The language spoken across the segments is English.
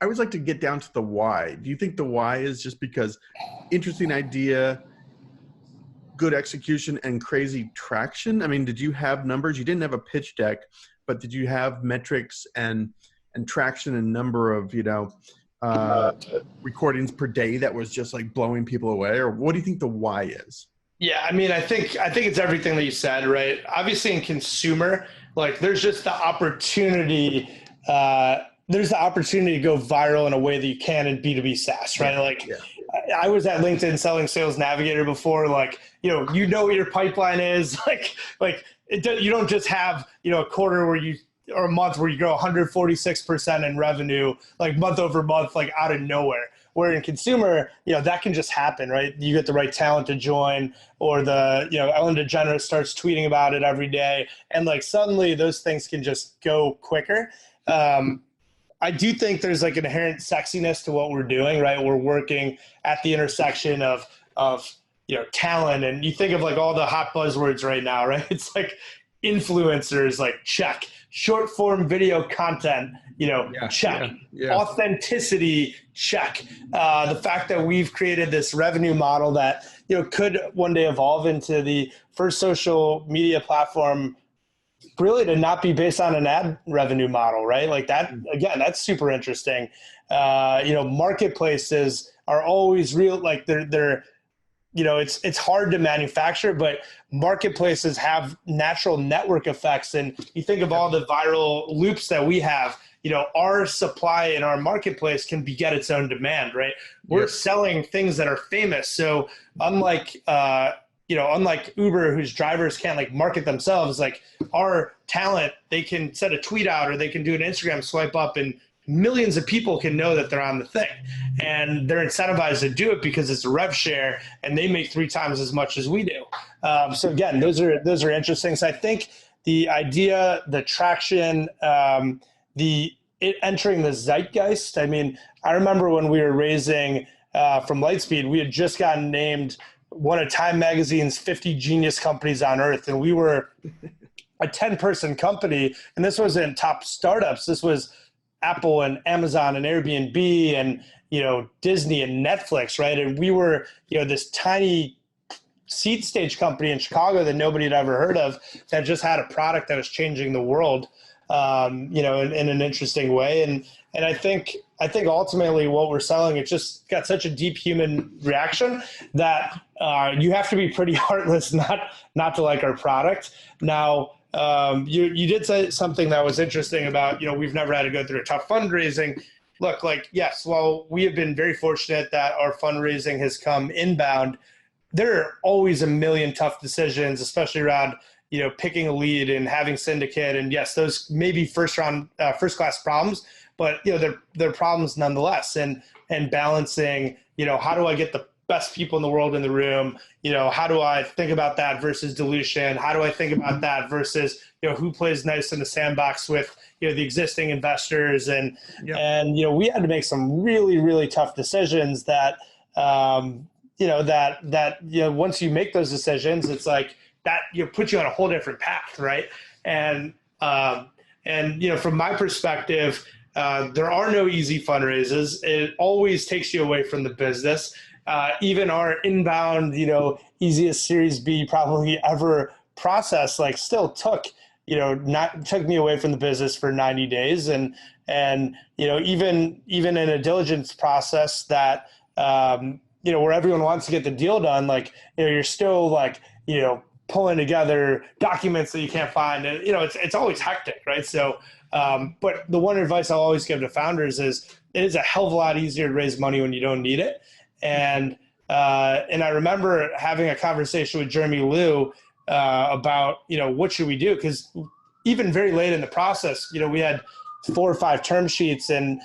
I always like to get down to the why. Do you think the why is just because interesting idea, good execution, and crazy traction? I mean, did you have numbers? You didn't have a pitch deck, but did you have metrics and traction and number of, recordings per day that was just like blowing people away? Or what do you think the why is? Yeah, I mean, I think it's everything that you said, right? Obviously, in consumer, like there's just the opportunity. There's the opportunity to go viral in a way that you can in B2B SaaS, right? Like, Yeah. I was at LinkedIn selling Sales Navigator before. Like, you know what your pipeline is. You don't just have a quarter where you or a month where you grow 146% in revenue, like month over month, like out of nowhere. Where in consumer, that can just happen, right? You get the right talent to join, or Ellen DeGeneres starts tweeting about it every day, and like suddenly those things can just go quicker. I do think there's like inherent sexiness to what we're doing, right? We're working at the intersection of talent, and you think of like all the hot buzzwords right now, right? It's like influencers, like check. Short form video content, check. Yeah. Authenticity, check. The fact that we've created this revenue model that could one day evolve into the first social media platform, really to not be based on an ad revenue model, right? Like that, again, that's super interesting. Marketplaces are always real, like they're it's hard to manufacture, but marketplaces have natural network effects. And you think of all the viral loops that we have, our supply in our marketplace can beget its own demand, right? We're selling things that are famous. So unlike Uber, whose drivers can't like market themselves, like our talent, they can send a tweet out or they can do an Instagram swipe up, and millions of people can know that they're on the thing, and they're incentivized to do it because it's a rev share and they make 3 times as much as we do. So again, those are interesting. So I think the idea, the traction, entering the zeitgeist. I mean, I remember when we were raising from Lightspeed, we had just gotten named one of Time Magazine's 50 genius companies on earth. And we were a 10-person company. And this wasn't top startups. This was Apple and Amazon and Airbnb and, Disney and Netflix, right? And we were, this tiny seed stage company in Chicago that nobody had ever heard of, that just had a product that was changing the world, in an interesting way. And I think ultimately what we're selling, it just got such a deep human reaction that you have to be pretty heartless not to like our product. Now, you did say something that was interesting about, we've never had to go through a tough fundraising. Look, like, yes, while we have been very fortunate that our fundraising has come inbound, there are always a million tough decisions, especially around, picking a lead and having syndicate. And yes, those may be first class problems, but, they're problems nonetheless. And balancing, how do I get the best people in the world in the room? How do I think about that versus dilution? How do I think about that versus, who plays nice in the sandbox with, the existing investors? And we had to make some really, really tough decisions that, once you make those decisions, it's like that, puts you on a whole different path. Right. And from my perspective, there are no easy fundraisers. It always takes you away from the business. Even our inbound, easiest Series B probably ever processed, like still took me away from the business for 90 days. And even in a diligence process that, where everyone wants to get the deal done, like, you're still like, pulling together documents that you can't find. And, it's always hectic, right? So, but the one advice I'll always give to founders is it is a hell of a lot easier to raise money when you don't need it. And I remember having a conversation with Jeremy Liu about, what should we do? Because even very late in the process, we had 4 or 5 term sheets and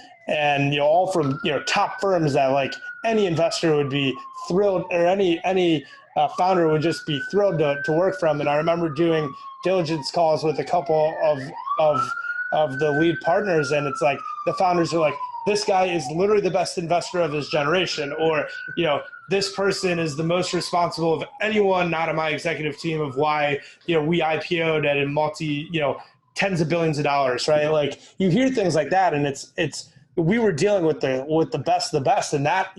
all from, top firms that like any investor would be thrilled, or any founder would just be thrilled to work from. And I remember doing diligence calls with a couple of the lead partners, and it's like the founders are like, this guy is literally the best investor of his generation, or, this person is the most responsible of anyone not on my executive team of why, we IPO'd at a multi, tens of billions of dollars, right? Like you hear things like that, and it's we were dealing with the best of the best, and that,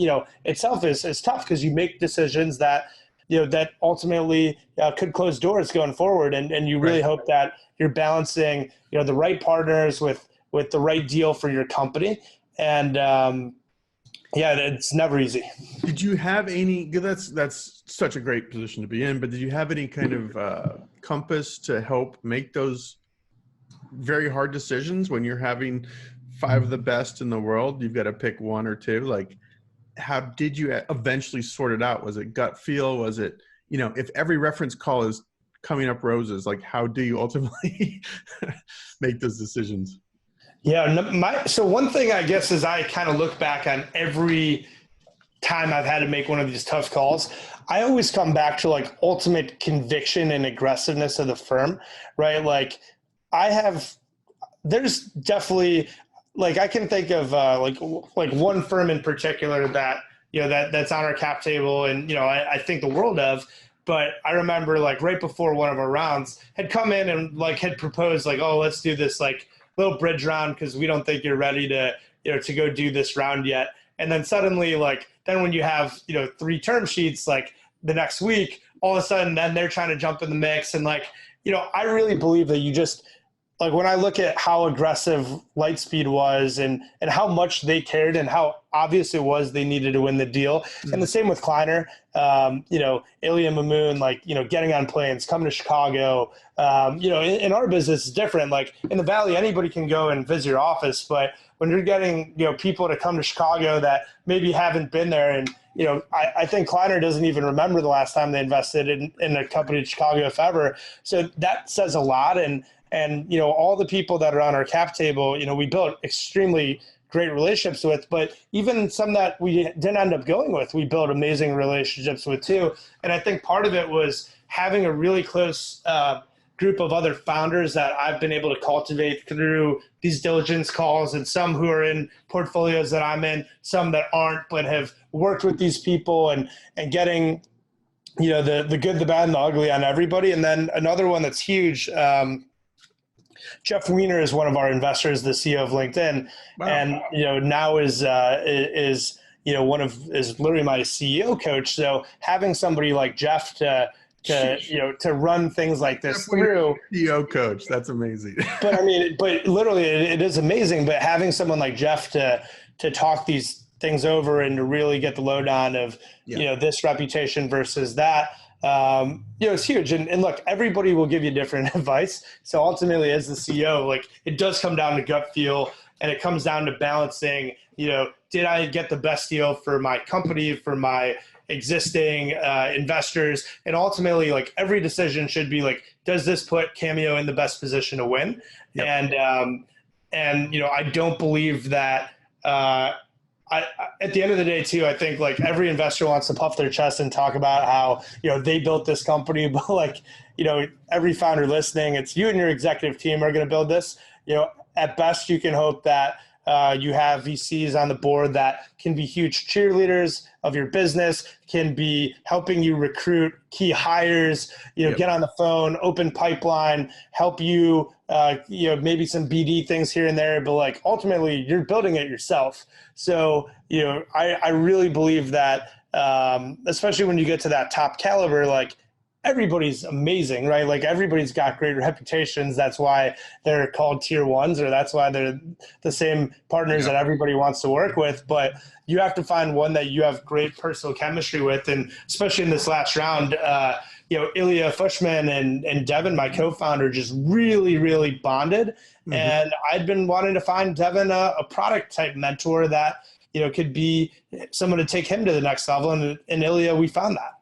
itself is tough, because you make decisions that, that ultimately could close doors going forward, and you really Right. hope that you're balancing, the right partners with the right deal for your company, and yeah, it's never easy. Did you have any? 'Cause that's such a great position to be in. But did you have any kind of compass to help make those very hard decisions when you're having five of the best in the world? You've got to pick one or two. Like, how did you eventually sort it out? Was it gut feel? Was it, if every reference call is coming up roses, like how do you ultimately make those decisions? Yeah, so one thing, I guess, is I kind of look back on every time I've had to make one of these tough calls. I always come back to like ultimate conviction and aggressiveness of the firm, right? Like there's definitely, like, I can think of like one firm in particular that, that's on our cap table, and, I think the world of. But I remember, like, right before one of our rounds had come in and like had proposed, like, oh, let's do this like little bridge round, because we don't think you're ready to, to go do this round yet. And then suddenly, like, then when you have, 3 term sheets, like the next week, all of a sudden, then they're trying to jump in the mix. And like, I really believe that you just, like, when I look at how aggressive Lightspeed was, and how much they cared, and how obvious it was they needed to win the deal. Mm-hmm. And the same with Kleiner, Ilya Mamoon, like, getting on planes, coming to Chicago. In our business, it's different. Like in the Valley, anybody can go and visit your office, but when you're getting, people to come to Chicago that maybe haven't been there, and, I think Kleiner doesn't even remember the last time they invested in a company in Chicago, if ever. So that says a lot. And all the people that are on our cap table, we built extremely great relationships with, but even some that we didn't end up going with, we built amazing relationships with too. And I think part of it was having a really close group of other founders that I've been able to cultivate through these diligence calls, and some who are in portfolios that I'm in, some that aren't, but have worked with these people, and getting, the good, the bad, and the ugly on everybody. And then another one that's huge, Jeff Weiner is one of our investors, the CEO of LinkedIn. Wow. And now is literally my CEO coach. So having somebody like Jeff to run things like this through. CEO coach, that's amazing. but literally it is amazing. But having someone like Jeff to talk these things over, and to really get the lowdown of this reputation versus that. It's huge. And look, everybody will give you different advice. So ultimately, as the CEO, like, it does come down to gut feel, and it comes down to balancing, did I get the best deal for my company, for my existing investors? And ultimately, like, every decision should be like, does this put Cameo in the best position to win? Yep. And I don't believe that, at the end of the day too, I think, like, every investor wants to puff their chest and talk about how, they built this company, but like, every founder listening, it's you and your executive team are going to build this. At best, you can hope that you have VCs on the board that can be huge cheerleaders of your business, can be helping you recruit key hires, yep. Get on the phone, open pipeline, help you, maybe some BD things here and there, but like, ultimately you're building it yourself. So, I really believe that, especially when you get to that top caliber, like, everybody's amazing, right? Like, everybody's got great reputations. That's why they're called tier ones, or that's why they're the same partners that everybody wants to work with. But you have to find one that you have great personal chemistry with. And especially in this last round, Ilya Fushman and Devin, my co-founder, just really, really bonded. Mm-hmm. And I'd been wanting to find Devin a product type mentor that, could be someone to take him to the next level. And Ilya, we found that.